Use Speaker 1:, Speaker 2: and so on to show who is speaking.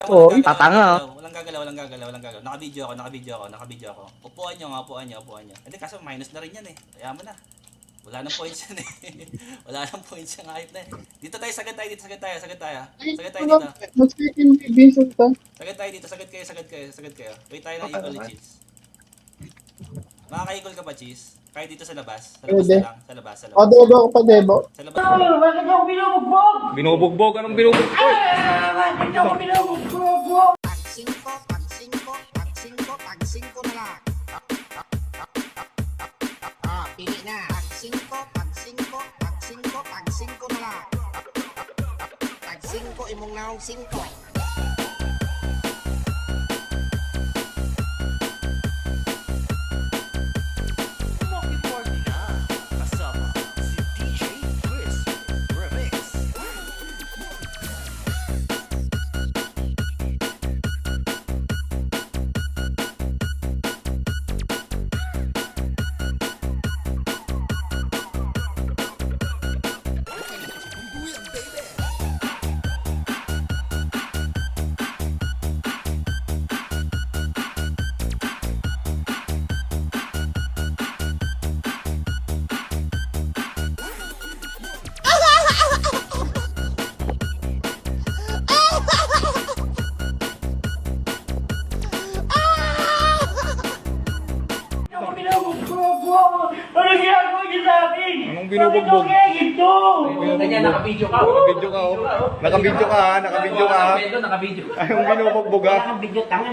Speaker 1: Oo, tatanga.
Speaker 2: Walang gagalaw. Naka-video ako. Upuan nyo. Hindi, kaso minus na rin yan eh. Kaya mo na. Wala nang points yan eh. Wala nang points yung hype na eh. Dito tayo, sagad tayo dito. Sagad tayo dito.
Speaker 3: Mag-second division ka.
Speaker 2: Sagad kayo. Wait tayo ng equal cheese. Makaka-equal ka pa, cheese? Kahit dito sa labas. Sa labas.
Speaker 3: O, debo ko pa, debo.
Speaker 2: Sa labas.
Speaker 4: Bakit ako binubugbog?
Speaker 5: Binubugbog? Anong binubugbog?
Speaker 4: Bakit ako binubugbog?
Speaker 6: Tag 5 na lang. Pili na. Tag 5 na lang. Tag 5, imong naong 5.
Speaker 4: Ano ginagawa niyo sa akin?
Speaker 5: Anong binubugbog?
Speaker 4: Bakit ako ito?
Speaker 7: Ganyan, naka-video ka.
Speaker 5: Nakabidyo ka, oh. Nakabidyo ka, ha?
Speaker 7: Nakabidyo.
Speaker 5: Anong binubugbog, ha?
Speaker 4: Wala kang video, tanga.